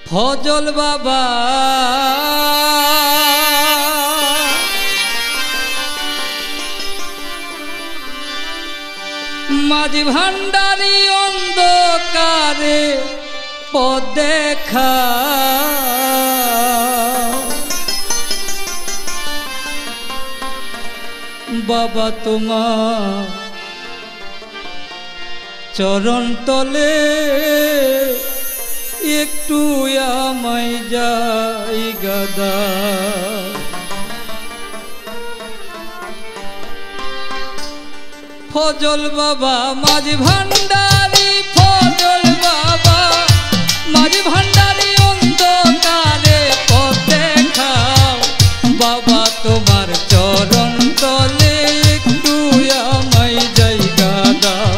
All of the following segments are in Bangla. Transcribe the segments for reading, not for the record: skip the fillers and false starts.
ফজল বাবা মাঝি ভান্ডারী অন্ধকারে পথ দেখা বাবা তোমার চরণ তলে একটু আমায় জায়গা দাও। ফজল বাবা মাঝি ভান্ডারী, ফজল বাবা মাঝি ভান্ডারী অন্ধকারে পথ দেখাও বাবা তোমার চরণ তলে একটু আমায় জায়গা দাও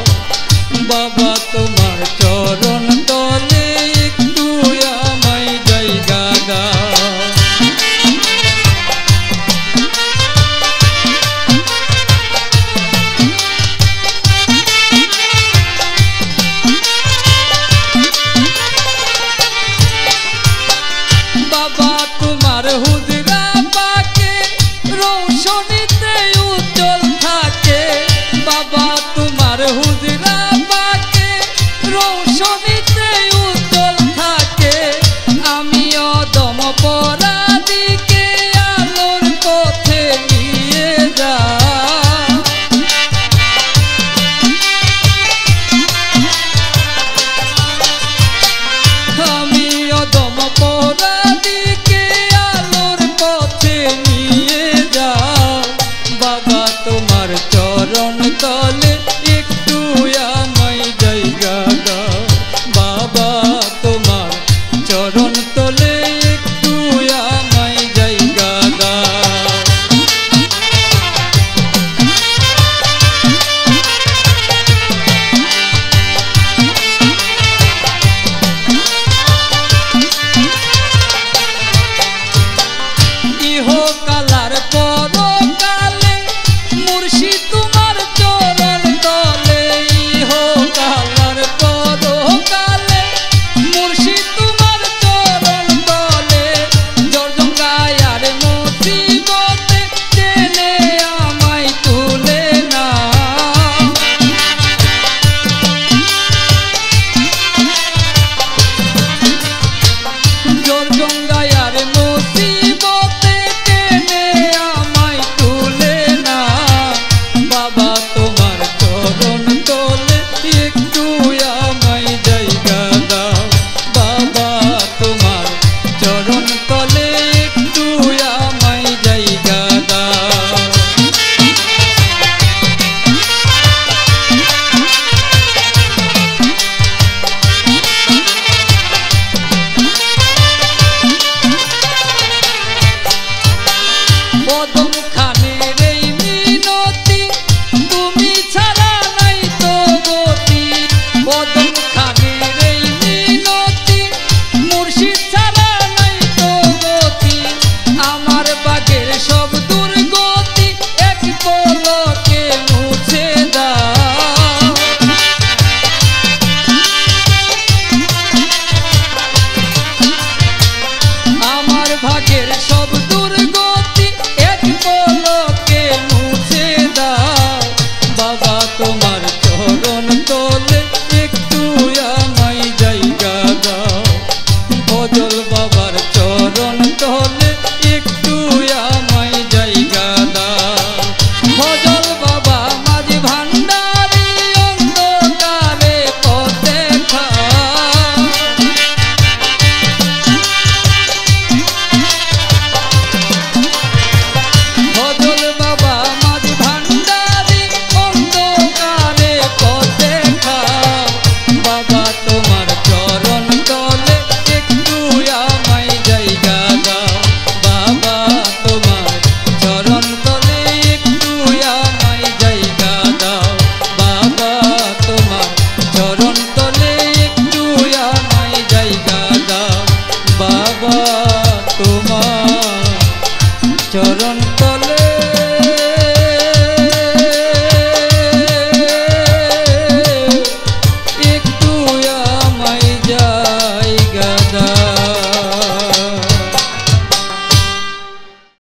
বাবা তোমার চরণ তলে একটু আমায় জায়গা দাও। বাবা তোমার হুজরা পাকে রৌশনীতে উজ্জ্বল থাকে বাবা তোমার হুজরা পাকে রৌশনীতে উজ্জ্বল থাকে আমি অদম পরাধীকে আলোর পথে নিয়ে যাও। আমি অদম পরাধীকে আলোর পথে নিয়ে যাও বাবা তোমার চরণ তলে একটু আমায় জায়গা দাও বাবা তোমার চরণ তলে একটু আমায় জায়গা দাও। ইহকালার পরকালে মুর্শিদ তোমার চরণ তলে ইহকালার পরকালে মুর্শিদ তোমার চরণ তলে জর্জঙ্গায়ার মুসিবতে টেনে আমায় তুলে নাও। জর্জঙ্গায়ার মুসিবতে টেনে আমায় তুলে নাও বাবা তোমার চরণ তলে একটু আমায় জায়গা দাও বাবা তোমার চরণ তলে একটু আমায় জায়গা দাও। কদম খানের এই মিনতি তুমি ছাড়া নাই তো গতি কদম খানের এই মিনতি মুর্শিদ ছাড়া নাই তো গতি আমার বাগের সব দুর্গতি এক পলকে মুছে দাও। আমার ভাগের সব দুর্গতি এক পলকে মুছে দাও বাবা তোমার চরণ তলে একটু আমায় জায়গা দাও ফজল বাবার চরণ তলে একটু আমায় জায়গা দাও। ফজল বাবা মাঝি ভান্ডারী অন্ধকারে পথ দেখাও ফজল বাবা মাঝি ভান্ডারী অন্ধকারে পথ দেখাও বাবা তোমার